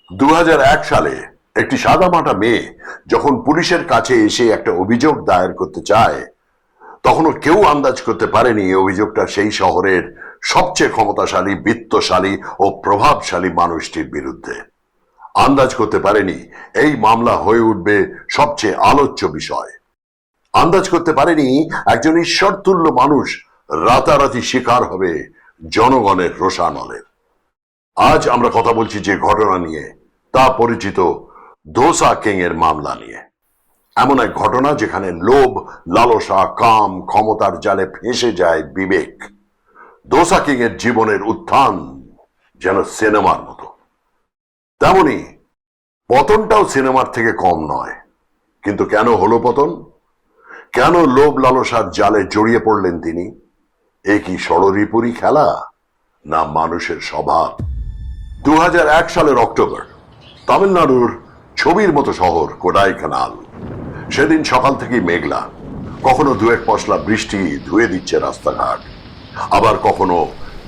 2001 সালে একটি সাদামাটা মেয়ে যখন পুলিশের কাছে এসে একটা অভিযোগ দায়ের করতে চায়, তখনও কেউ আন্দাজ করতে পারেনি এই অভিযোগটা সেই শহরের সবচেয়ে ক্ষমতাশালী, বিত্তশালী ও প্রভাবশালী মানুষটির বিরুদ্ধে। আন্দাজ করতে পারেনি এই মামলা হয়ে উঠবে সবচেয়ে আলোচ্য বিষয়। আন্দাজ করতে পারেনি একজন ঈশ্বরতুল্য মানুষ রাতারাতি শিকার হবে জনগণের রোষানলের। আজ আমরা কথা বলছি যে ঘটনা নিয়ে, তা পরিচিত দোসা কিং এর মামলা নিয়ে। এমন এক ঘটনা যেখানে লোভ, লালসা, কাম, ক্ষমতার জালে ফেঁসে যায় বিবেক। দোসা কিং এর জীবনের উত্থান যেন সিনেমার মতো, তেমনি পতনটাও সিনেমার থেকে কম নয়। কিন্তু কেন হলো পতন? কেন লোভ লালসার জালে জড়িয়ে পড়লেন তিনি? এ কি ষড়রিপুরি খেলা, না মানুষের স্বভাব? 2001 সালের অক্টোবর, তামিলনাড়ুর ছবির মতো শহর কোডাইকানাল। সেদিন সকাল থেকেই মেঘলা, কখনো দু এক পশলা বৃষ্টি ধুয়ে দিচ্ছে রাস্তাঘাট, আবার কখনো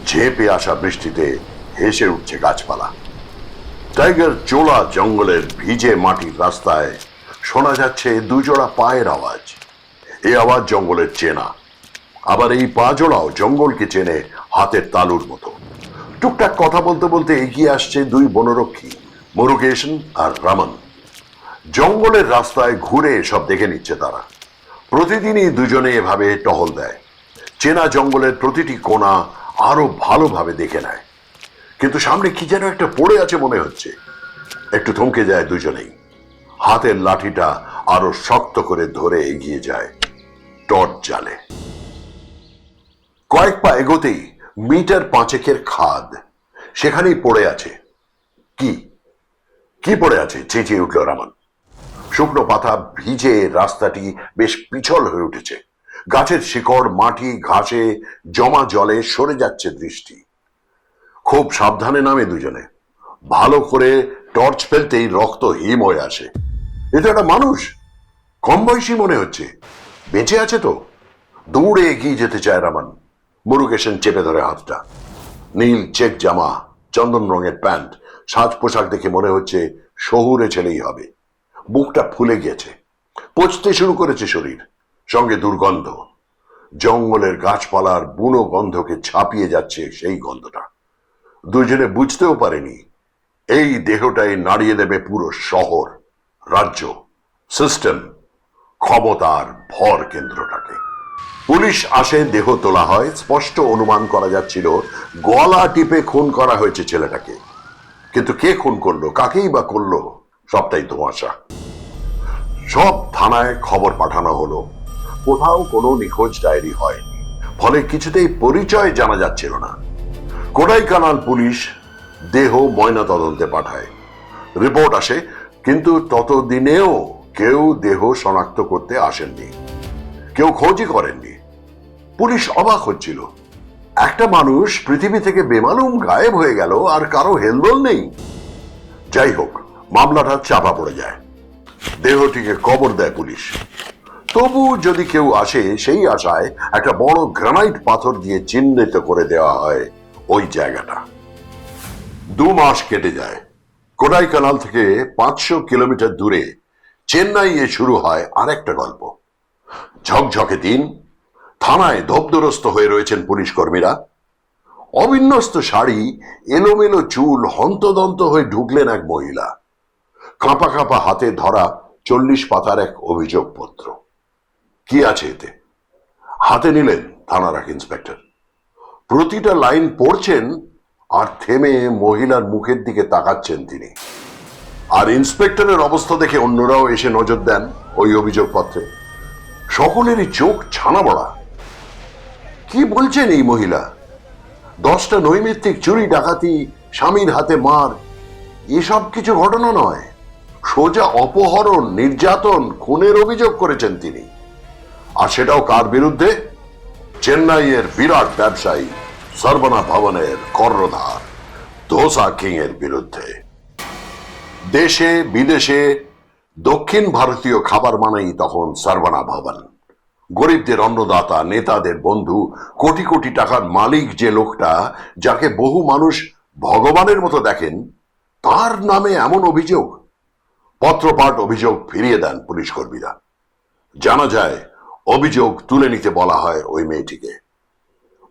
ঝেঁপে আসা বৃষ্টিতে হেসে উঠছে গাছপালা। টাইগার চোলা জঙ্গলের ভিজে মাটির রাস্তায় শোনা যাচ্ছে দুজোড়া পায়ের আওয়াজ। এই আওয়াজ জঙ্গলের চেনা, আবার এই পা জোড়াও জঙ্গলকে চেনে হাতের তালুর মতো। টুকটাক কথা বলতে বলতে এগিয়ে আসছে দুই বনরক্ষী, মুরুগেশন আর রামন। জঙ্গলের রাস্তায় ঘুরে সব দেখে নিচ্ছে তারা। প্রতিদিনই দুজনে এভাবে টহল দেয়, চেনা জঙ্গলের প্রতিটি কোণা আরো ভালোভাবে দেখে নেয়। কিন্তু সামনে কি যেন একটা পড়ে আছে মনে হচ্ছে। একটু থমকে যায় দুজনেই, হাতের লাঠিটা আরো শক্ত করে ধরে এগিয়ে যায় টর্চ জালে। কয়েক পা এগোতেই মিটার পাঁচেকের খাদ, সেখানেই পড়ে আছে। কি কি পড়ে আছে? চেঁচিয়ে উঠল রামান। শুকনো পাতা ভিজে রাস্তাটি বেশ পিছল হয়ে উঠেছে। গাছের শিকড়, মাটি, ঘাসে জমা জলে সরে যাচ্ছে দৃষ্টি। খুব সাবধানে নামে দুজনে। ভালো করে টর্চ ফেলতেই রক্ত হিম হয়ে আসে। এটা একটা মানুষ, কম বয়সী মনে হচ্ছে। বেঁচে আছে তো? দৌড়ে এগিয়ে যেতে চায় রামান। মুরুগেশন চেপে ধরে হাতটা। নীল চেক জামা, চন্দন রঙের প্যান্ট, সাজ পোশাক দেখে মনে হচ্ছে শহুরে ছেলেই হবে। বুকটা ফুলে গিয়েছে, পচতে শুরু করেছে শরীর, সঙ্গে দুর্গন্ধ। জঙ্গলের গাছপালার বুনো গন্ধকে ছাপিয়ে যাচ্ছে সেই গন্ধটা। দুজনে বুঝতেও পারেনি এই দেহটাই নাড়িয়ে দেবে পুরো শহর, রাজ্য, সিস্টেম, ক্ষমতার ভর কেন্দ্রটাকে। পুলিশ আসে, দেহ তোলা হয়। স্পষ্ট অনুমান করা যাচ্ছিল গলা টিপে খুন করা হয়েছে ছেলেটাকে। কিন্তু কে খুন করলো, কাকেই বা করলো, সবটাই ধোঁয়াশা। সব থানায় খবর পাঠানো হলো, কোথাও কোনো নিখোঁজ ডায়েরি হয়নি। ফলে কিছুতেই পরিচয় জানা যাচ্ছিল না। কোডাইকানাল পুলিশ দেহ ময়না তদন্তে পাঠায়। রিপোর্ট আসে, কিন্তু ততদিনেও কেউ দেহ শনাক্ত করতে আসেননি, কেউ খোঁজই করেননি। পুলিশ অবাক হচ্ছিল, একটা মানুষ পৃথিবী থেকে বেমালুম গায়েব হয়ে গেল, আর কারো হেলদোল নেই। যাই হোক, মামলাটা চাপা পড়ে যায়। দেহটিকে কবর দেয় পুলিশ। তবু যদি কেউ আসে, সেই আশায় একটা বড় গ্রানাইট পাথর দিয়ে চিহ্নিত করে দেওয়া হয় ওই জায়গাটা। 2 মাস কেটে যায়। কোডাইকানাল থেকে 500 কিলোমিটার দূরে চেন্নাইয়ে শুরু হয় আরেকটা গল্প। ঝকঝকে দিন, থানায় ধবদরস্ত হয়ে রয়েছেন পুলিশ কর্মীরা। অবিন্যস্ত শাড়ি, এলোমেলো চুল, হন্তদন্ত হয়ে ঢুকলেন এক মহিলা। কাঁপা কাঁপা হাতে ধরা 40 পাতার এক অভিযোগপত্র। কি আছে এতে? হাতে নিলেন থানার এক ইন্সপেক্টর। প্রতিটা লাইন পড়ছেন আর থেমে মহিলার মুখের দিকে তাকাচ্ছেন তিনি। আর ইন্সপেক্টরের অবস্থা দেখে অন্যরাও এসে নজর দেন ওই অভিযোগপত্রে। সকলেরই চোখ ছানা বড়া। কি বলছেন এই মহিলা? 10টা নৈমিত্তিক চুরি, ডাকাতি, স্বামীর হাতে মার, এসব কিছু ঘটনা নয়। সোজা অপহরণ, নির্যাতন, খুনের অভিযোগ করেছেন তিনি। আর সেটাও কার বিরুদ্ধে? চেন্নাইয়ের বিরাট ব্যবসায়ী, সর্বনা ভবনের কর্ণধার দোসা কিং এর বিরুদ্ধে। দেশে বিদেশে দক্ষিণ ভারতীয় খাবার মানেই তখন সর্বনা ভবন। গরিবদের অন্নদাতা, নেতাদের বন্ধু, কোটি কোটি টাকার মালিক যে লোকটা, যাকে বহু মানুষ ভগবানের মতো দেখেন, তার নামে এমন অভিযোগ? পত্রপাঠ অভিযোগ ফিরিয়ে দেন পুলিশ কর্মীরা। জানা যায় অভিযোগ তুলে নিতে বলা হয় ওই মেয়েটিকে।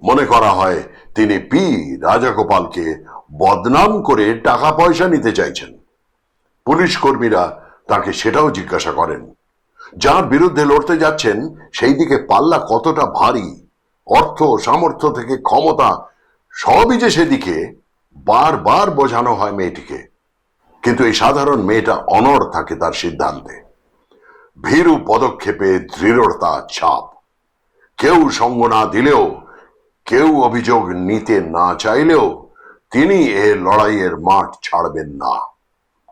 মনে করা হয় তিনি পি রাজাগোপালকে বদনাম করে টাকা পয়সা নিতে চাইছেন। পুলিশ কর্মীরা তাকে সেটাও জিজ্ঞাসা করেন, যার বিরুদ্ধে লড়তে যাচ্ছেন সেই দিকে পাল্লা কতটা ভারী, অর্থ সামর্থ্য থেকে ক্ষমতা সবই যে সেদিকে। বারবার বোঝানো হয় মেয়েটিকে, কিন্তু এই সাধারণ মেয়েটা অনড় থাকে তার সিদ্ধান্তে। ভীরু পদক্ষেপে দৃঢ়তা ছাপ। কেউ সঙ্গ না দিলেও, কেউ অভিযোগ নিতে না চাইলেও তিনি এ লড়াইয়ের মাঠ ছাড়বেন না,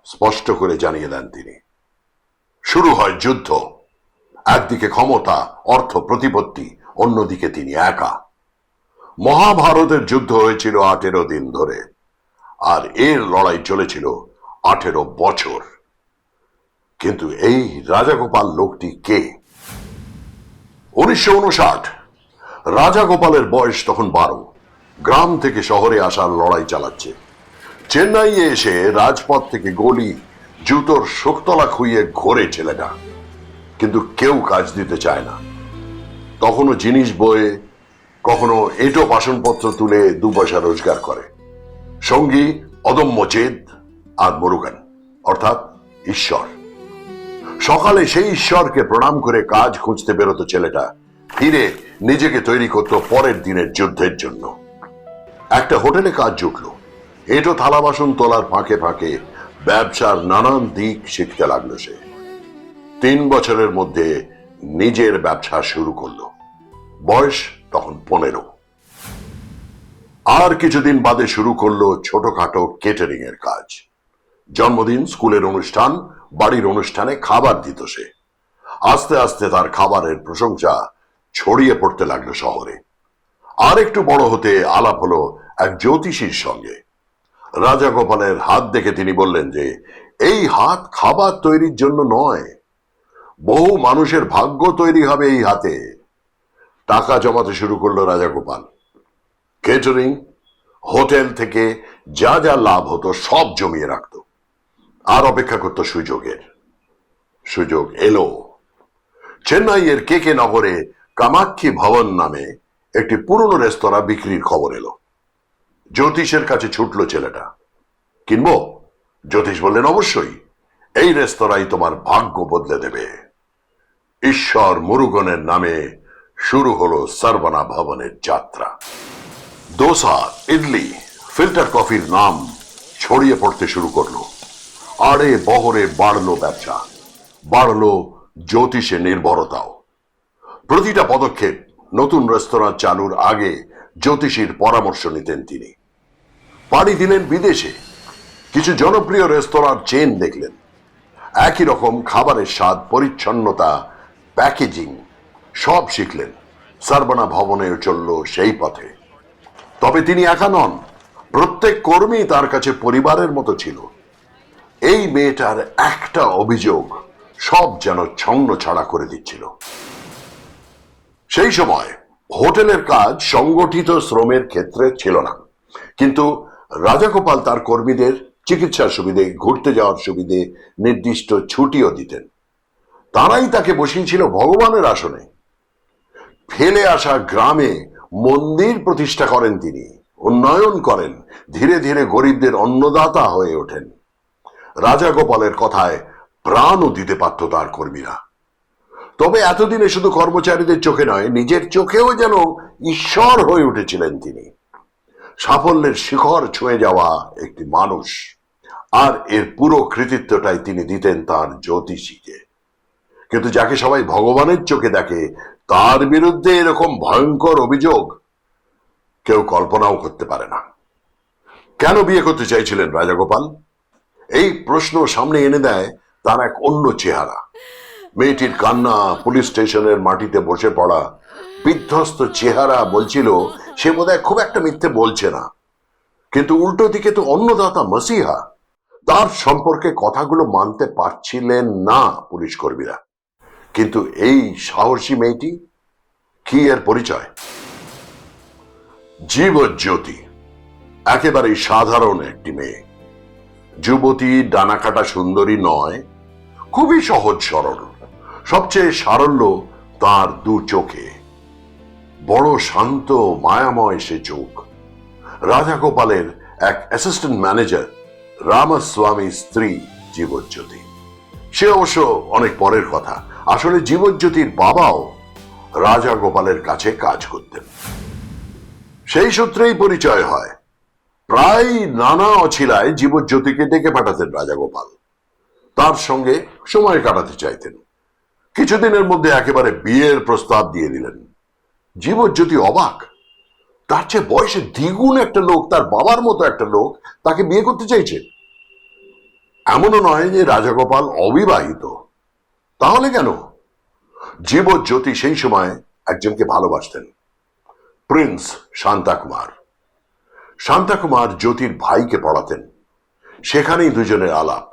স্পষ্ট করে জানিয়ে দেন তিনি। শুরু হয় যুদ্ধ। একদিকে ক্ষমতা, অর্থ, প্রতিপত্তি, অন্যদিকে তিনি একা। মহাভারতের যুদ্ধ হয়েছিল 18 দিন ধরে, আর এর লড়াই চলেছিল 18 বছর। কিন্তু এই রাজাগোপাল লোকটি কে? 1959। রাজাগোপালের বয়স তখন 12। গ্রাম থেকে শহরে আসার লড়াই চালাচ্ছে। চেন্নাইয়ে এসে রাজপথ থেকে গলি, জুতোর শোকতলা খুইয়ে ঘোরে ছেলেটা, কিন্তু কেউ কাজ দিতে চায় না। কখনো জিনিস বয়ে, কখনো এঁটো বাসনপত্র তুলে 2 পয়সা রোজগার করে। সঙ্গী অদম্য জেদ আর মুরুগান, অর্থাৎ ঈশ্বর। সকালে সেই ঈশ্বরকে প্রণাম করে কাজ খুঁজতে বেরোতো ছেলেটা, ফিরে নিজেকে তৈরি করত পরের দিনের যুদ্ধের জন্য। একটা হোটেলে কাজ জুটল। এঁটো থালা বাসন তোলার ফাঁকে ফাঁকে ব্যবসার নানান দিক শিখতে লাগলো সে। 3 বছরের মধ্যে নিজের ব্যবসা শুরু করলো। বয়স তখন 15। আর কিছুদিন বাদে শুরু করলো ছোটখাটো কেটারিং এর কাজ। জন্মদিন, স্কুলের অনুষ্ঠান, বাড়ির অনুষ্ঠানে খাবার দিত সে। আস্তে আস্তে তার খাবারের প্রশংসা ছড়িয়ে পড়তে লাগলো শহরে। আর একটু বড় হতে আলাপ হলো এক জ্যোতিষীর সঙ্গে। রাজাগোপালের হাত দেখে তিনি বললেন যে এই হাত খাবার তৈরির জন্য নয়, বহু মানুষের ভাগ্য তৈরি হবে এই হাতে। টাকা জমাতে শুরু করলো রাজাগোপাল। কেটারিং, হোটেল থেকে যা যা লাভ হতো সব জমিয়ে রাখতো, আর অপেক্ষা করত সুযোগের। সুযোগ এলো। চেন্নাইয়ের কে নগরে কামাক্ষী ভবন নামে একটি পুরনো রেস্তোরাঁ বিক্রির খবর এলো। জ্যোতিষের কাছে ছুটলো ছেলেটা। কিনবো? জ্যোতিষ বললেন, অবশ্যই, এই রেস্তোরাঁই তোমার ভাগ্য বদলে দেবে। ঈশ্বর মুরুগনের নামে শুরু হলো সর্বনা ভবনের যাত্রা। দোসা, ইডলি, ফিল্টার কফির নাম ছড়িয়ে পড়তে শুরু করলো। আড়ে বহরে বাড়লো ব্যবসা, বাড়লো জ্যোতিষে নির্ভরতাও। প্রতিটা পদক্ষেপ নতুন রেস্তোরাঁ চালুর আগে জ্যোতিষীর পরামর্শ নিতেন তিনি। পাড়ি দিলেন বিদেশে। কিছু জনপ্রিয় রেস্তোরাঁর চেন দেখলেন। একই রকম খাবারের স্বাদ, পরিচ্ছন্নতা, প্যাকেজিং সব শিখলেন। সর্বনা ভবনেও চলল সেই পথে। তবে তিনি একা নন, প্রত্যেক কর্মী তার কাছে পরিবারের মতো ছিল। এই মেয়েটার একটা অভিযোগ সব যেন ছন্ন ছাড়া করে দিচ্ছিল। সেই সময় হোটেলের কাজ সংগঠিত শ্রমের ক্ষেত্রে ছিল না, কিন্তু রাজাগোপাল তার কর্মীদের চিকিৎসার সুবিধে, ঘুরতে যাওয়ার সুবিধে, নির্দিষ্ট ছুটিও দিতেন। তারাই তাকে বসিয়েছিল ভগবানের আসনে। ফেলে আসা গ্রামে মন্দির প্রতিষ্ঠা করেন তিনি, উন্নয়ন করেন, ধীরে ধীরে গরিবদের অন্নদাতা হয়ে ওঠেন। রাজাগোপালের কথায় প্রাণও দিতে পারত তার কর্মীরা। তবে এতদিনে শুধু কর্মচারীদের চোখে নয়, নিজের চোখেও যেন ঈশ্বর হয়ে উঠেছিলেন তিনি। সাফল্যের শিখর ছুঁয়ে যাওয়া একটি মানুষ, আর এর পুরো কৃতিত্বটাই তিনি দিতেন তার জ্যোতিষীকে। কিন্তু যাকে সবাই ভগবানের চোখে দেখে, তার বিরুদ্ধে এরকম ভয়ঙ্কর অভিযোগ কেউ কল্পনাও করতে পারে না। কেন বিয়ে করতে চাইছিলেন রাজাগোপাল? এই প্রশ্ন সামনে এনে দেয় তার এক অন্য চেহারা। মেয়েটির কান্না, পুলিশ স্টেশনের মাটিতে বসে পড়া বিধ্বস্ত চেহারা বলছিল সে বোধহয় খুব একটা মিথ্যে বলছে না। কিন্তু উল্টো দিকে তো অন্নদাতা মসিহা, তার সম্পর্কে কথাগুলো মানতে পারছিলেন না পুলিশ কর্মীরা। কিন্তু এই সাহসী মেয়েটি, কি এর পরিচয়? জীবজ্যোতি, একেবারেই সাধারণ একটি মেয়ে। যুবতী ডানাকাটা সুন্দরী নয়, খুবই সহজ সরল। সবচেয়ে সারল্য তার দু চোখে, বড় শান্ত মায়াময় সে চোখ। রাজাগোপালের এক অ্যাসিস্ট্যান্ট ম্যানেজার রামাস্বামী স্ত্রী জীবজ্যোতি। সে অবশ্য অনেক পরের কথা। আসলে জীবজ্যোতির বাবাও রাজাগোপালের কাছে কাজ করতেন। সেই সূত্রেই পরিচয় হয়। প্রায় নানা অছিলায় জীবজ্যোতিকে ডেকে পাঠাতেন রাজাগোপাল, তার সঙ্গে সময় কাটাতে চাইতেন। কিছুদিনের মধ্যে একেবারে বিয়ের প্রস্তাব দিয়ে দিলেন। জীবজ্যোতি অবাক, তার চেয়ে বয়সে দ্বিগুণ একটা লোক, তার বাবার মতো একটা লোক তাকে বিয়ে করতে চাইছে। এমনও নয় যে রাজাগোপাল অবিবাহিত, তাহলে কেন? জীবজ্যোতি সেই সময় একজনকে ভালোবাসতেন, প্রিন্স শান্তাকুমার। শান্তাকুমার জ্যোতির ভাইকে পড়াতেন। সেখানেই দুজনের আলাপ,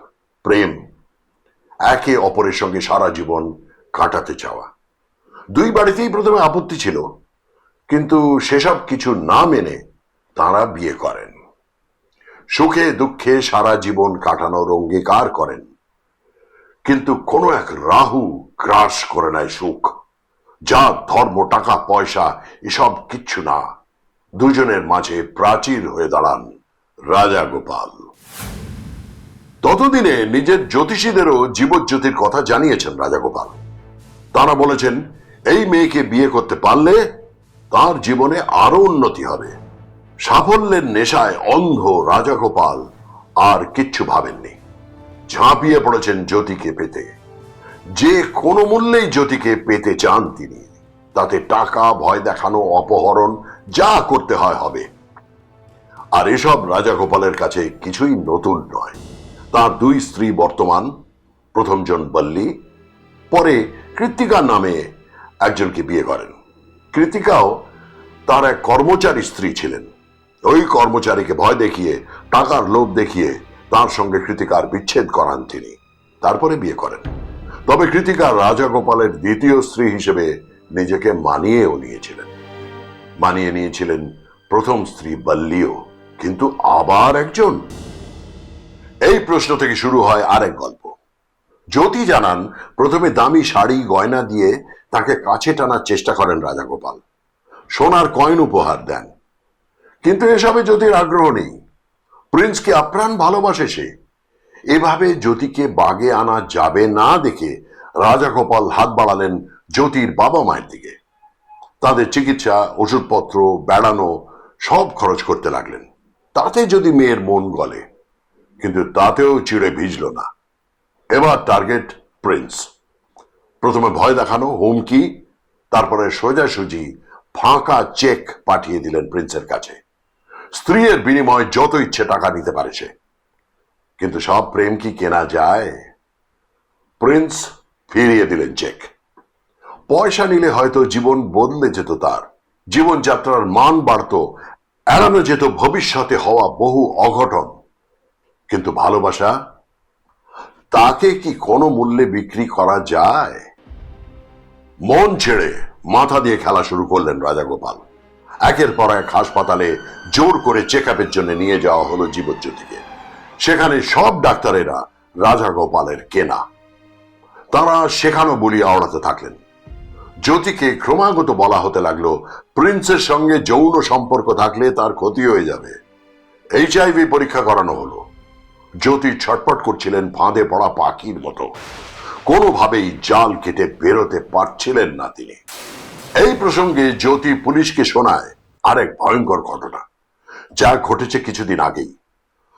প্রেম, একে অপরের সঙ্গে সারা জীবন কাটাতে চাওয়া। দুই বাড়িতেই প্রথমে আপত্তি ছিল, কিন্তু সেসব কিছু না মেনে তারা বিয়ে করেন। সুখে দুঃখে সারা জীবন কাটানোর অঙ্গীকার করেন। কিন্তু কোনো এক রাহু গ্রাস করে নেয় সুখ। জাত ধর্ম টাকা পয়সা এসব কিচ্ছু না, দুজনের মাঝে প্রাচীর হয়ে দাঁড়ান রাজাগোপাল। ততদিনে নিজের জ্যোতিষীদেরও জীবজ্যোতির কথা জানিয়েছেন রাজাগোপাল। তারা বলেছেন এই মেয়েকে বিয়ে করতে পারলে তার জীবনে আরো উন্নতি হবে। সাফল্যের নেশায় অন্ধ রাজাগোপাল আর কিচ্ছু ভাবেননি। ঝাঁপিয়ে পড়েছেন জ্যোতিকে পেতে। যে কোনো মূল্যেই জ্যোতিকে পেতে চান তিনি। তাতে টাকা, ভয় দেখানো, অপহরণ, যা করতে হয় হবে। আর এসব রাজাগোপালের কাছে কিছুই নতুন নয়। তার দুই স্ত্রী বর্তমান, প্রথম জন বল্লী, পরে কৃত্তিকা নামে একজনকে বিয়ে করেন। কৃত্তিকাও তার এক কর্মচারী স্ত্রী ছিলেন। ওই কর্মচারীকে ভয় দেখিয়ে, টাকার লোভ দেখিয়ে তার সঙ্গে কৃত্তিকার বিচ্ছেদ করান তিনি, তারপরে বিয়ে করেন। তবে কৃত্তিকা রাজাগোপালের দ্বিতীয় স্ত্রী হিসেবে নিজেকে মানিয়েও নিয়েছিলেন। মানিয়ে নিয়েছিলেন প্রথম স্ত্রী বল্লীও, কিন্তু আবার একজন। এই প্রশ্ন থেকে শুরু হয় আরেক গল্প। জ্যোতি জানান প্রথমে দামি শাড়ি গয়না দিয়ে তাকে কাছে টানার চেষ্টা করেন রাজাগোপাল, সোনার কয়েন উপহার দেন। কিন্তু এসবে জ্যোতির আগ্রহ নেই। প্রিন্সকে আপ্রাণ ভালোবাসে সে। এভাবে জ্যোতিকে বাগে আনা যাবে না দেখে রাজাগোপাল হাত বাড়ালেন জ্যোতির বাবা মায়ের দিকে। তাদের চিকিৎসা, ওষুধপত্র, বেড়ানো সব খরচ করতে লাগলেন। তাতে যদি মেয়ের মন গলে, কিন্তু তাতেও চিড়ে ভিজল না। এবার টার্গেট প্রিন্স। প্রথমে ভয় দেখানো, হুমকি, তারপরে সোজাসুজি ফাঁকা চেক পাঠিয়ে দিলেন প্রিন্সের কাছে। স্ত্রীর বিনিময়ে যত ইচ্ছে টাকা নিতে পারে সে। কিন্তু সব প্রেম কি কেনা যায়? প্রিন্স ফিরিয়ে দিলেন চেক। পয়সা নিলে হয়তো জীবন বদলে যেত, তার জীবনযাত্রার মান বাড়ত, এড়ানো যেত ভবিষ্যতে হওয়া বহু অঘটন। কিন্তু ভালোবাসা, তাকে কি কোনো মূল্যে বিক্রি করা যায়? মন ছেড়ে মাথা দিয়ে খেলা শুরু করলেন রাজাগোপাল। একের পর এক হাসপাতালে জোর করে চেক আপের জন্য নিয়ে যাওয়া হলো জীবজ্যোতিকে। সেখানে সব ডাক্তারেরা রাজাগোপালের কেনা। তারা শেখানো বলি আওড়াতে থাকলেন। জ্যোতিকে ক্রমাগত বলা হতে লাগলো প্রিন্সের সঙ্গে যৌন সম্পর্ক থাকলে তার ক্ষতি হয়ে যাবে। HIV পরীক্ষা করানো হলো। জ্যোতি ছটপট করছিলেন ফাঁদে পড়া পাখির মতো। কোনোভাবেই জাল কেটে বেরোতে পারছিলেন না তিনি। এই প্রসঙ্গে জ্যোতি পুলিশকে শোনায় আরেক ভয়ঙ্কর ঘটনা, যা ঘটেছে কিছুদিন আগেই।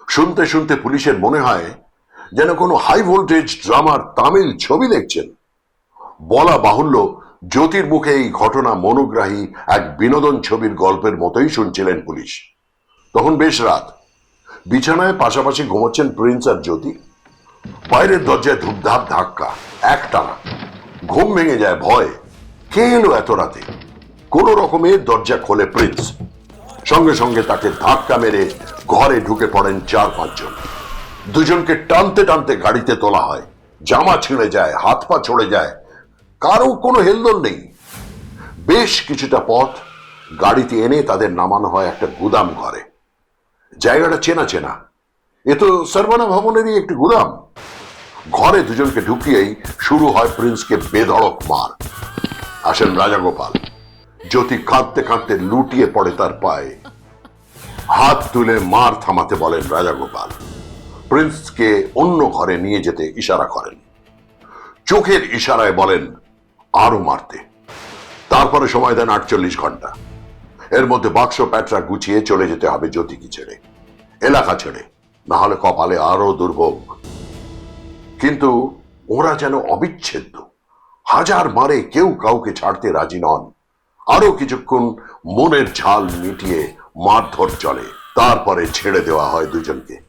শুনতে শুনতে পুলিশের মনে হয় যেন কোনো হাই ভোল্টেজ ড্রামার তামিল ছবি দেখছেন। বলা বাহুল্য, জ্যোতির মুখে এই ঘটনা মনোগ্রাহী এক বিনোদন ছবির গল্পের মতোই শুনছিলেন পুলিশ। তখন বেশ রাত। বিছানায় পাশাপাশি ঘুমোচ্ছেন প্রিন্স আর জ্যোতি। বাইরের দরজায় ধূপধাপ ধাক্কা, একটানা। ঘুম ভেঙে যায় ভয়। কে এলো এত রাতে? কোন রকমে দরজা খোলে প্রিন্স। সঙ্গে সঙ্গে তাকে ধাক্কা মেরে ঘরে ঢুকে পড়েন 4-5 জন। দুজনকে টানতে টানতে গাড়িতে তোলা হয়। জামা ছিঁড়ে যায়, হাত পা ছড়ে যায়, কারো কোনো হেলদোল নেই। বেশ কিছুটা পথ গাড়িতে এনে তাদের নামানো হয় একটা গুদাম ঘরে। জায়গাটা চেনা চেনা, এ তো সরবনা ভবনেরই একটি গুদাম। ঘরে দুজনকে ঢুকিয়েই শুরু হয় প্রিন্সকে বেধড়ক মার। আসেন রাজাগোপাল। জ্যোতি কাঁদতে কাঁদতে লুটিয়ে পড়ে তার পায়ে। হাত তুলে মার থামাতে বলেন রাজাগোপাল। প্রিন্সকে অন্য ঘরে নিয়ে যেতে ইশারা করেন। চোখের ইশারায় বলেন আরো মারতে। তারপরে সময় দেন 48 ঘন্টা। এর মধ্যে বাক্স প্যাটরা গুছিয়ে চলে যেতে হবে জ্যোতিকে ছেড়ে, এলাকা ছেড়ে, না হলে কপালে আরো দুর্ভোগ। কিন্তু ওরা যেন অবিচ্ছেদ্য। হাজার মারে কেউ কাউকে ছাড়তে রাজি নন। আরো কিছুক্ষণ মনের ঝাল মিটিয়ে মারধর চলে, তারপরে ছেড়ে দেওয়া হয় দুজনকে।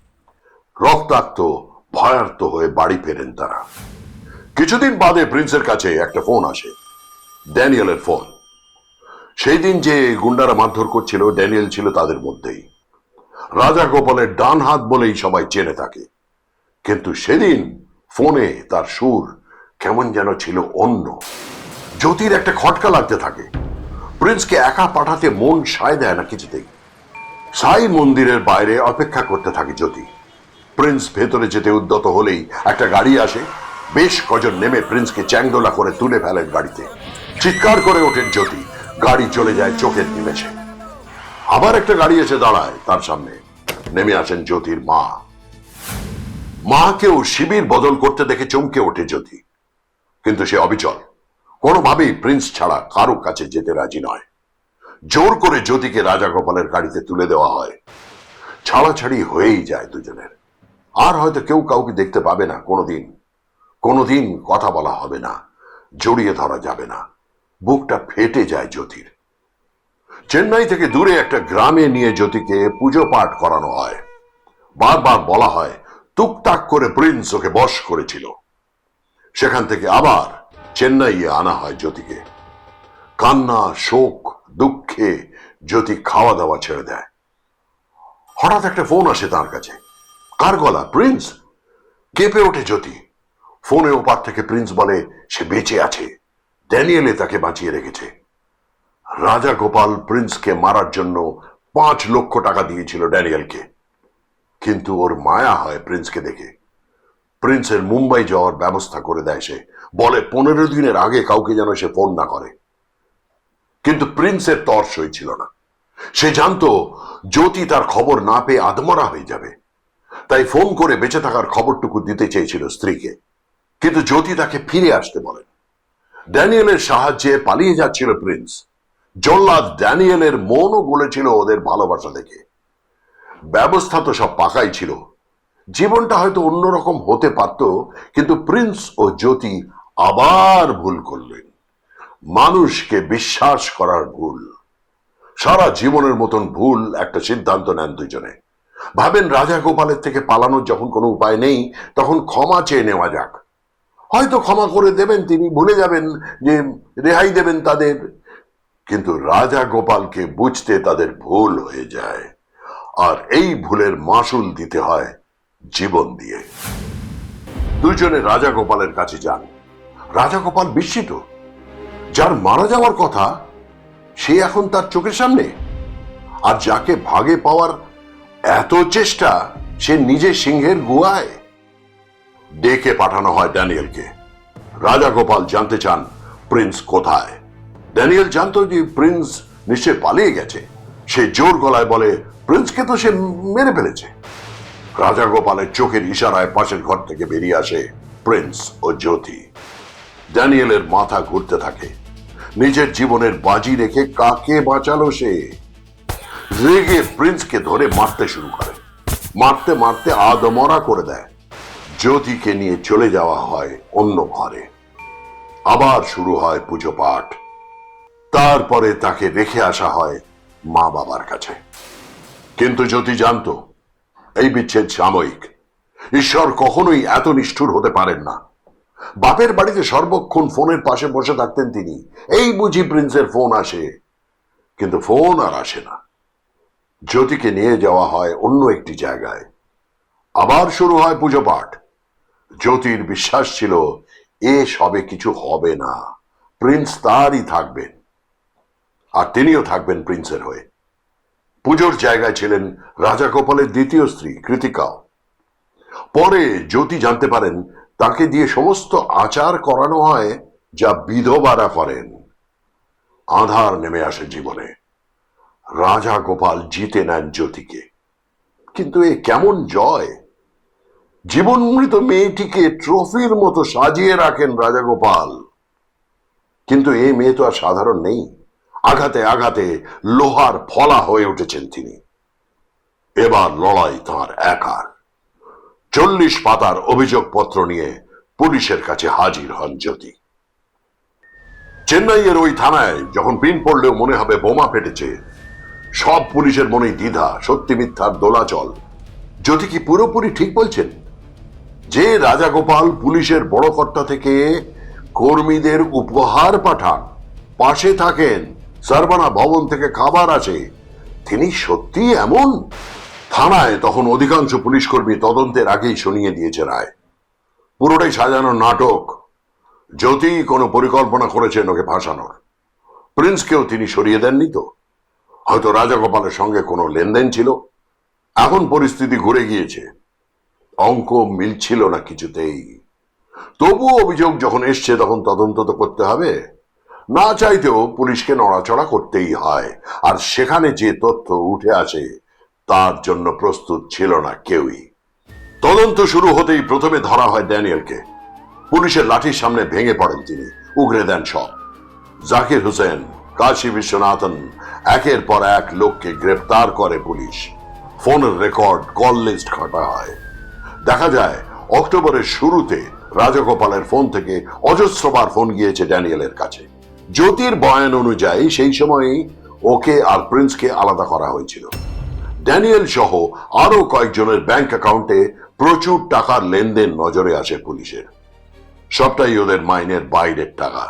রক্তাক্ত ভয়ার্ত হয়ে বাড়ি ফেরেন তারা। কিছুদিন বাদে প্রিন্সের কাছে একটা ফোন আসে, ড্যানিয়েলের ফোন। সেই দিন যে গুন্ডারা মারধর করছিল, ড্যানিয়েল ছিল তাদের মধ্যেই। রাজা গোপালের ডান হাত বলেই সবাই চেনে থাকে। কিন্তু সেদিন ফোনে তার সুর কেমন যেন ছিল অন্য। জ্যোতির একটা খটকা লাগতে থাকে। প্রিন্সকে একা পাঠাতে মন সায় দেয় না কিছুতেই। সাই মন্দিরের বাইরে অপেক্ষা করতে থাকে জ্যোতি। প্রিন্স ভেতরে যেতে উদ্যত হলেই একটা গাড়ি আসে। বেশ কজন নেমে প্রিন্সকে চ্যাংদোলা করে তুলে ফেলেন গাড়িতে। চিৎকার করে ওঠেন জ্যোতি। গাড়ি চলে যায় চোখের নিমেষে। আবার একটা গাড়ি এসে দাঁড়ায় তার সামনে। নেমে আসেন জ্যোতির মা। মাকেও শিবির বদল করতে দেখে চমকে ওঠে জ্যোতি। কিন্তু সে অবিচল। কোনোভাবেই প্রিন্স ছাড়া কারো কাছে যেতে রাজি নয়। জোর করে জ্যোতিকে রাজাগোপালের গাড়িতে তুলে দেওয়া হয়। ছাড়াছাড়ি হয়েই যায় দুজনের। আর হয়তো কেউ কাউকে দেখতে পাবে না কোনোদিন। কোনোদিন কথা বলা হবে না, জড়িয়ে ধরা যাবে না। বুকটা ফেটে যায় জ্যোতির। চেন্নাই থেকে দূরে একটা গ্রামে নিয়ে জ্যোতিকে পুজো পাঠ করানো হয়। বারবার বলা হয় টুকটাক করে প্রিন্স ওকে বশ করেছিল। সেখান থেকে আবার চেন্নাইয়ে আনা হয় জ্যোতিকে। কান্না, শোক, দুঃখে জ্যোতি খাওয়া দাওয়া ছেড়ে দেয়। হঠাৎ একটা ফোন আসে তার কাছে। কার গলা? প্রিন্স। কেঁপে ওঠে জ্যোতি। ফোনে ওপার থেকে প্রিন্স বলে সে বেঁচে আছে, ড্যানিয়েলে তাকে বাঁচিয়ে রেখেছে। রাজা গোপাল প্রিন্সকে মারার জন্য 5 লক্ষ টাকা দিয়েছিল ড্যানিয়েলকে। কিন্তু ওর মায়া হয় প্রিন্সকে দেখে। প্রিন্সের মুম্বাই যাওয়ার ব্যবস্থা করে দেয় সে। বলে 15 দিনের আগে কাউকে যেন সে ফোন না করে। কিন্তু প্রিন্সের তর সই ছিল না। সে জানতো জ্যোতি তার খবর না পেয়ে আধমরা হয়ে যাবে। তাই ফোন করে বেঁচে থাকার খবরটুকু দিতে চেয়েছিল স্ত্রীকে। কিন্তু জ্যোতি তাকে ফিরে আসতে বলেন। ড্যানিয়েলের সাহায্যে পালিয়ে যাচ্ছিল প্রিন্স। জল্লাদ ড্যানিয়েলের মনও গলেছিল ওদের ভালোবাসা দেখে। ব্যবস্থা তো সব পাকাই ছিল। জীবনটা হয়তো অন্যরকম হতে পারত। কিন্তু প্রিন্স ও জ্যোতি আবার ভুল করলেন। মানুষকে বিশ্বাস করার ভুল। সারা জীবনের মতন ভুল একটা সিদ্ধান্ত নেন দুজনে। ভাবেন রাজা গোপালের থেকে পালানোর যখন কোনো উপায় নেই, তখন ক্ষমা চেয়ে নেওয়া যাক। হয়তো ক্ষমা করে দেবেন তিনি, ভুলে যাবেন, যে রেহাই দেবেন তাদের। কিন্তু রাজা গোপালকে বুঝতে তাদের ভুল হয়ে যায়। আর এই ভুলের মাসুল দিতে হয় জীবন দিয়ে। দুজনে রাজা গোপালের কাছে যান। রাজা গোপাল বিস্মিত। যার মারা যাওয়ার কথা সে এখন তার চোখের সামনে। আর যাকে ভাগে পাওয়ার এত চেষ্টা, সে নিজে সিংহের গুহায়। ডেকে পাঠানো হয় ড্যানিয়েলকে। রাজা গোপাল জানতে চান প্রিন্স কোথায়। ড্যানিয়েল জানতো যে প্রিন্স নিশ্চয় পালিয়ে গেছে। সে জোর গলায় বলে প্রিন্সকে তো সে মেরে ফেলেছে। রাজা গোপালের চোখের ইশারায় পাশের ঘর থেকে বেরিয়ে আসে প্রিন্স ও জ্যোতি। ড্যানিয়েলের মাথা ঘুরতে থাকে। নিজের জীবনের বাজি রেখে কাকে বাঁচালো সে। রেগে প্রিন্সকে ধরে মারতে শুরু করে। মারতে মারতে আদমরা করে দেয়। জ্যোতিকে নিয়ে চলে যাওয়া হয় অন্য ঘরে। আবার শুরু হয় পুজো পাঠ। তারপরে তাকে রেখে আসা হয় মা বাবার কাছে। কিন্তু জ্যোতি জানতো এই বিচ্ছেদ সাময়িক। ঈশ্বর কখনোই এত নিষ্ঠুর হতে পারেন না। বাপের বাড়িতে সর্বক্ষণ ফোনের পাশে বসে থাকতেন তিনি। এই বুঝি প্রিন্সের ফোন আসে। কিন্তু ফোন আর আসে না। জ্যোতিকে নিয়ে যাওয়া হয় অন্য একটি জায়গায়। আবার শুরু হয় পুজো পাঠ। জ্যোতির বিশ্বাস ছিল এ সবে কিছু হবে না, প্রিন্স তারই থাকবেন। আর তিনিও থাকবেন প্রিন্সের হয়ে। পুজোর জায়গায় ছিলেন রাজা গোপালের দ্বিতীয় স্ত্রী কৃতিকাও। পরে জ্যোতি জানতে পারেন তাকে দিয়ে সমস্ত আচার করানো হয় যা বিধবারা করেন। আঁধার নেমে আসে জীবনে। রাজা গোপাল জিতে নেন জ্যোতিকে। কিন্তু এ কেমন জয়! জীবনমৃত মেয়েটিকে ট্রফির মতো সাজিয়ে রাখেন রাজাগোপাল। কিন্তু এই মেয়ে তো আর সাধারণ নেই। আঘাতে আঘাতে লোহার ফলা হয়ে উঠেছেন তিনি। এবার লড়াই তাঁর একার। 40 পাতার অভিযোগপত্র নিয়ে পুলিশের কাছে হাজির হন জ্যোতি। চেন্নাইয়ের ওই থানায় যখন পিন পড়লেও মনে হবে বোমা ফেটেছে। সব পুলিশের মনেই দ্বিধা, সত্যি মিথ্যার দোলাচল। জ্যোতি কি পুরোপুরি ঠিক বলছেন? যে রাজাগোপাল পুলিশের বড় কর্তা থেকে কর্মীদের উপহার পাঠান, পাশে থাকেন, সারবানা ভবন থেকে খাবার আসে, তিনি সত্যি এমন? থানায় তখন অধিকাংশ পুলিশ কর্মী তদন্তের আগেই শুনিয়ে দিয়েছে রায়। পুরোটাই সাজানো নাটক। জ্যোতি কোনো পরিকল্পনা করেছেন ওকে ফাঁসানোর। প্রিন্সকেও তিনি সরিয়ে দেননি তো? হয়তো রাজাগোপালের সঙ্গে কোনো লেনদেন ছিল। এখন পরিস্থিতি ঘুরে গিয়েছে। অঙ্ক মিলছিল না কিছুতেই। তবুও অভিযোগ যখন এসছে তখন তদন্ত তো করতে হবে। না চাইতেও পুলিশকে নড়াচড়া করতেই হয়। আর সেখানে যে তথ্য উঠে আসে তার জন্য প্রস্তুত ছিল না কেউই। তদন্ত শুরু হতেই প্রথমে ধরা হয় ড্যানিয়েলকে। পুলিশের লাঠির সামনে ভেঙে পড়েন তিনি, উগরে দেন সব। জাকির হোসেন, কাশী বিশ্বনাথন, একের পর এক লোককে গ্রেপ্তার করে পুলিশ। ফোনের রেকর্ড, কল লিস্ট ঘাটা হয়। দেখা যায় অক্টোবরের শুরুতে রাজাগোপালের ফোন থেকে অজস্রবার ফোন গিয়েছে ড্যানিয়েলের কাছে। জ্যোতির বয়ান অনুযায়ী সেই সময়ই ওকে আর প্রিন্সকে আলাদা করা হয়েছিল। ড্যানিয়েল সহ আরো কয়েকজনের ব্যাংক অ্যাকাউন্টে প্রচুর টাকার লেনদেন নজরে আসে পুলিশের। সবটাই ওদের মাইনের বাইরের টাকা।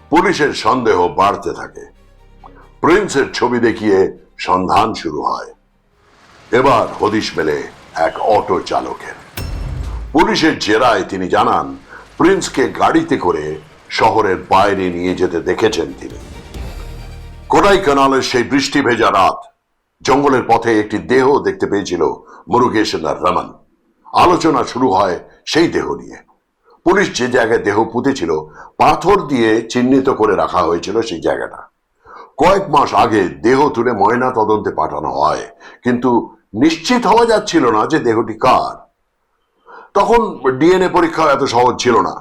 পুলিশের সন্দেহ বাড়তে থাকে। প্রিন্সের ছবি দেখিয়ে সন্ধান শুরু হয়। এবার হদিশ মেলে এক অটো চালকের। পুলিশের জেরায় তিনি জানান প্রিন্সকে গাড়িতে করে শহরের বাইরে নিয়ে যেতে দেখেছেন তিনি। কোডাইকানালের সেই বৃষ্টি ভেজা রাত জঙ্গলের পথে একটি দেহ দেখতে পেয়েছিল মুরুগেশন আর রমন। আলোচনা শুরু হয় সেই দেহ নিয়ে। পুলিশ যে জায়গায় দেহ পুঁতেছিল পাথর দিয়ে চিহ্নিত করে রাখা হয়েছিল সেই জায়গাটা। কয়েক মাস আগে দেহ তুলে ময়না তদন্তে পাঠানো হয়, কিন্তু নিশ্চিত হওয়া যাচ্ছিল না যে দেহটি কার। তখন ডিএনএ পরীক্ষা এত সহজ ছিল না।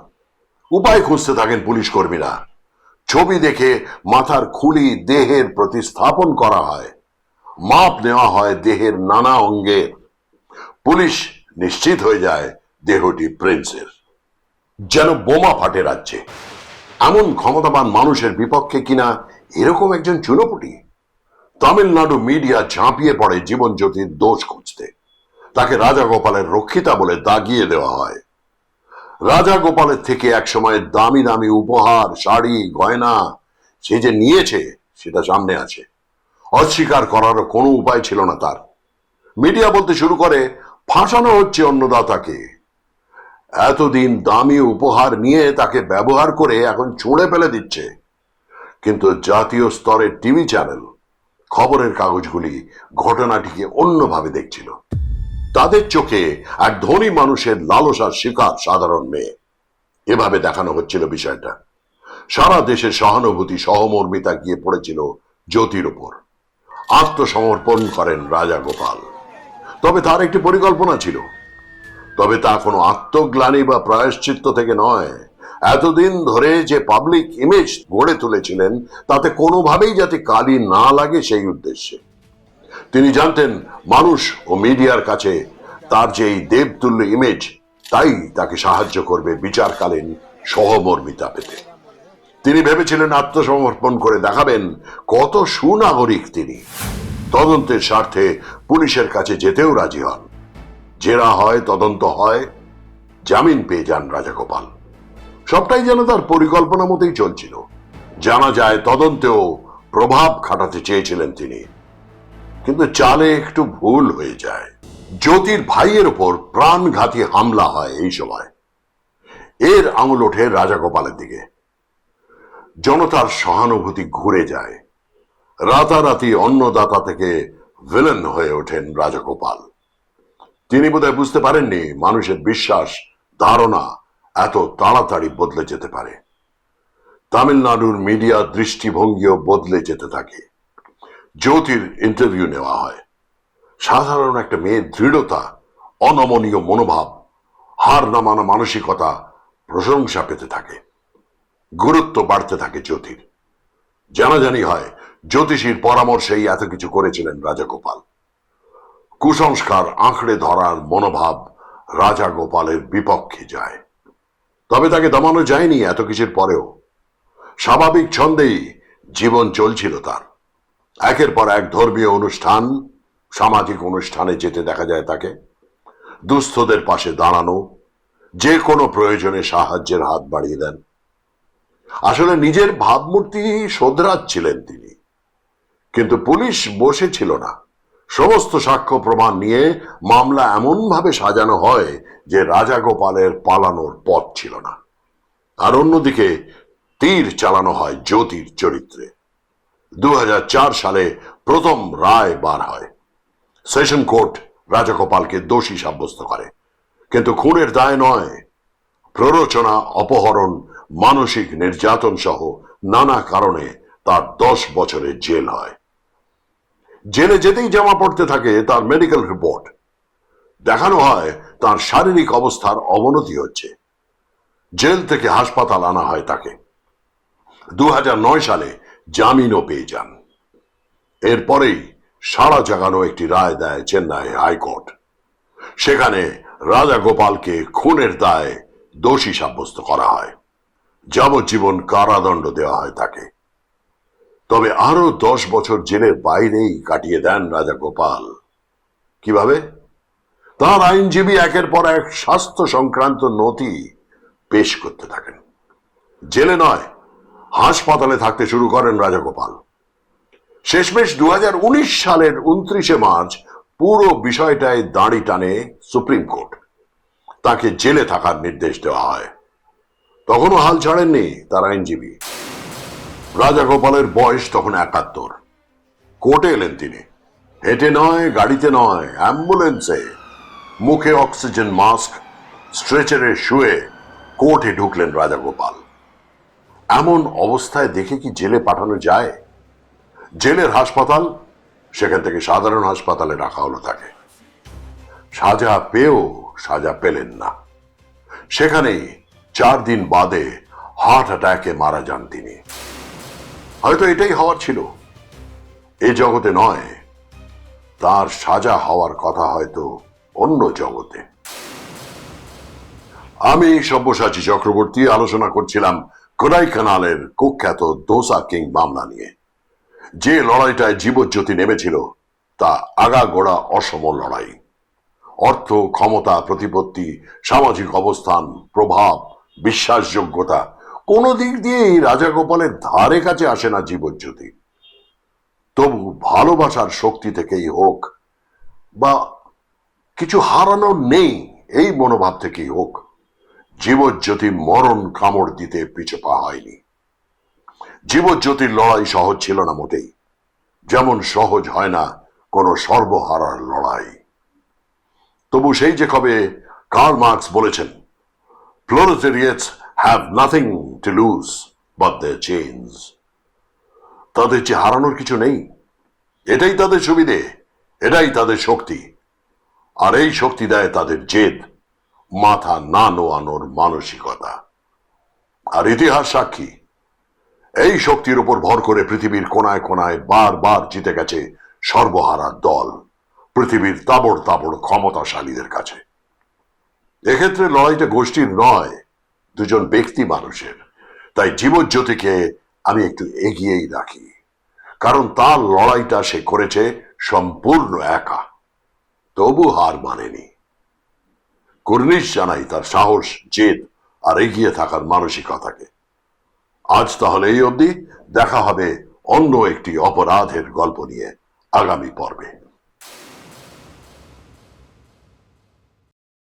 উপায় খুঁজতে থাকেন পুলিশ কর্মীরা। ছবি দেখে মাথার খুলি দেহের প্রতিস্থাপন করা হয়। মাপ নেওয়া হয় দেহের নানা অঙ্গের। পুলিশ নিশ্চিত হয়ে যায় দেহটি প্রিন্সের। যেন বোমা ফাটে রাজ্যে। এমন ক্ষমতাবান মানুষের বিপক্ষে কিনা এরকম একজন চুনোপুটি। তামিলনাড়ু মিডিয়া ঝাঁপিয়ে পড়ে জীবন জ্যোতির দোষ খুঁজতে। তাকে রাজাগোপালের রক্ষিতা বলে দাগিয়ে দেওয়া হয়। রাজাগোপালের থেকে একসময় দামি দামি উপহার, শাড়ি, গয়না সে যে নিয়েছে সেটা সামনে আছে। অস্বীকার করারও কোনো উপায় ছিল না তার। মিডিয়া বলতে শুরু করে ফাঁসানো হচ্ছে অন্নদাতাকে। এতদিন দামি উপহার নিয়ে তাকে ব্যবহার করে এখন ছুঁড়ে ফেলে দিচ্ছে। কিন্তু জাতীয় স্তরের টিভি চ্যানেল, খবরের কাগজগুলি ঘটনাটিকে অন্যভাবে দেখছিল। তাদের চোখে এক ধনী মানুষের লালসার শিকার সাধারণ মেয়ে, এভাবে দেখানো হচ্ছিল বিষয়টা। সারা দেশের সহানুভূতি, সহমর্মিতা গিয়ে পড়েছিল জ্যোতির উপর। আত্মসমর্পণ করেন রাজাগোপাল। তবে তার একটি পরিকল্পনা ছিল। তবে তা কোনো আত্মগ্লানি বা প্রায়শ্চিত্ত থেকে নয়। এতদিন ধরে যে পাবলিক ইমেজ গড়ে তুলেছিলেন তাতে কোনোভাবেই যাতে কালি না লাগে সেই উদ্দেশ্যে। তিনি জানতেন মানুষ ও মিডিয়ার কাছে তার যে এই দেবতুল্য ইমেজ তাই তাকে সাহায্য করবে বিচারকালীন সহমর্মিতা পেতে। তিনি ভেবেছিলেন আত্মসমর্পণ করে দেখাবেন কত সুনাগরিক তিনি। তদন্তের স্বার্থে পুলিশের কাছে যেতেও রাজি হন। জেরা হয়, তদন্ত হয়, জামিন পেয়ে যান রাজাগোপাল। সবটাই যেন তার পরিকল্পনা মতোই চলছিল। জানা যায় তদন্তেও প্রভাব খাটাতে চেয়েছিলেন তিনি, কিন্তু চালে একটু ভুল হয়ে যায়। জ্যোতির ভাইয়ের উপর প্রাণঘাতী হামলা হয় এই সময়। এর আঙুল ওঠে রাজাগোপালের দিকে। জনতার সহানুভূতি ঘুরে যায়। রাতারাতি অন্নদাতা থেকে ভিলেন হয়ে ওঠেন রাজাগোপাল। তিনি বোধহয় বুঝতে পারেননি মানুষের বিশ্বাস ধারণা এত তাড়াতাড়ি বদলে যেতে পারে। তামিলনাড়ুর মিডিয়া দৃষ্টিভঙ্গিও বদলে যেতে থাকে। জ্যোতির ইন্টারভিউ নেওয়া হয়। সাধারণ একটা মেয়ের দৃঢ়তা, অনমনীয় মনোভাব, হার না মানা মানসিকতা প্রশংসা পেতে থাকে। গুরুত্ব বাড়তে থাকে জ্যোতির। জানাজানি হয় জ্যোতিষীর পরামর্শেই এত কিছু করেছিলেন রাজাগোপাল। কুসংস্কার আঁকড়ে ধরার মনোভাব রাজাগোপালের বিপক্ষে যায়। তবে তাকে দমানো যায়নি এত কিছুর পরেও। স্বাভাবিক ছন্দেই জীবন চলছিল তার। একের পর এক ধর্মীয় অনুষ্ঠান, সামাজিক অনুষ্ঠানে যেতে দেখা যায় তাকে। দুস্থদের পাশে দাঁড়ানো, যে কোনো প্রয়োজনে সাহায্যের হাত বাড়িয়ে দেন। আসলে নিজের ভাবমূর্তি শোধরাচ্ছিলেন তিনি, কিন্তু পুলিশ বসেছিল না। সমস্ত সাক্ষ্য প্রমাণ নিয়ে মামলা এমন ভাবে সাজানো হয় যে রাজাগোপালের পালানোর পথ ছিল না। আর অন্যদিকে তীর চালানো হয় জ্যোতির চরিত্রে। 2004 সালে প্রথম রায় বার হয়। সেশন কোর্ট রাজাগোপালকে দোষী সাব্যস্ত করে, কিন্তু খুনের দায় নয়। প্ররোচনা, অপহরণ, মানসিক নির্যাতন সহ নানা কারণে তার 10 বছরের জেল হয়। জেলে যেতেই জমা পড়তে থাকে তার মেডিকেল রিপোর্ট। দেখানো হয় তার শারীরিক অবস্থার অবনতি হচ্ছে। জেল থেকে হাসপাতাল আনা হয় তাকে। 2009 সালে জামিনও পেয়ে যান। এরপরেই সারা জাগানো একটি রায় দেয় চেন্নাই হাইকোর্ট। সেখানে রাজাগোপালকে খুনের দায়ে দোষী সাব্যস্ত করা হয়। যাবজ্জীবন কারাদণ্ড দেওয়া হয় তাকে। তবে আরো 10 বছর জেলের বাইরেই কাটিয়ে দেন রাজাগোপাল। কিভাবে? তার আইনজীবী একের পর এক স্বাস্থ্য সংক্রান্ত নথি পেশ করতে থাকেন। জেলে নয়, হাসপাতালে থাকতে শুরু করেন রাজাগোপাল। শেষমেশ 2019 সালের 29 মার্চ পুরো বিষয়টায় দাঁড়ি টানে সুপ্রিম কোর্ট। তাকে জেলে থাকার নির্দেশ দেওয়া হয়। তখনও হাল ছাড়েননি তার আইনজীবী। রাজাগোপালের বয়স তখন 71। কোর্টে এলেন তিনি। হেঁটে নয়, গাড়িতে নয়, অ্যাম্বুলেন্সে। মুখে অক্সিজেন মাস্ক, স্ট্রেচারে শুয়ে কোর্টে ঢুকলেন রাজাগোপাল। এমন অবস্থায় দেখে কি জেলে পাঠানো যায়? জেলের হাসপাতাল, সেখান থেকে সাধারণ হাসপাতালে রাখা হলো তাকে। সাজা পেয়েও সাজা পেলেন না। সেখানেই 4 দিন বাদে হার্ট অ্যাটাকে মারা যান তিনি। হয়তো এটাই হওয়ার ছিল। এ জগতে নয়, তার সাজা হওয়ার কথা হয়তো অন্য জগতে। আমি সব্যসাচী চক্রবর্তী আলোচনা করছিলাম কোডাইকানালের কুখ্যাত দোসা কিং মামলা নিয়ে। যে লড়াইটায় জীবজ্যোতি নেমেছিল তা আগাগোড়া অসম লড়াই। অর্থ, ক্ষমতা, প্রতিপত্তি, সামাজিক অবস্থান, প্রভাব, বিশ্বাসযোগ্যতা কোনো দিক দিয়েই রাজাগোপালের ধারে কাছে আসে না জীবজ্যোতি। তবু ভালোবাসার শক্তি থেকেই হোক বা কিছু হারানো নেই এই মনোভাব থেকেই হোক, জীবজ্যোতি মরণ কামড় দিতে পিছু পা হয়নি। জীবজ্যোতির লড়াই সহজ ছিল না মোটেই, যেমন সহজ হয় না কোনো সর্বহারার লড়াই। তবু সেই যে কবে কার্ল মার্কস বলেছেন, proletariats have nothing to lose but their chains. তাদের যে হারানোর কিছু নেই, এটাই তাদের সুবিধে, এটাই তাদের শক্তি। আর এই শক্তি দেয় তাদের জেদ, মাথা না নোয়ানোর মানসিকতা। আর ইতিহাস সাক্ষী, এই শক্তির উপর ভর করে পৃথিবীর কোনায় কোনায় বারবার জিতে গেছে সর্বহারা দল পৃথিবীর তাবড় তাবড় ক্ষমতাশালীদের কাছে। এক্ষেত্রে লড়াইটা গোষ্ঠীর নয়, দুজন ব্যক্তি মানুষের। তাই জীবজ্যোতিকে আমি একটু এগিয়েই রাখি, কারণ তার লড়াইটা সে করেছে সম্পূর্ণ একা, তবু হার মানেনি। কুর্নিশ জানাই তার সাহস, জেদ আর এগিয়ে থাকার মানসিকতাকে। আজ তাহলে এই অবধি। দেখা হবে অন্য একটি অপরাধের গল্প নিয়ে আগামী পর্বে।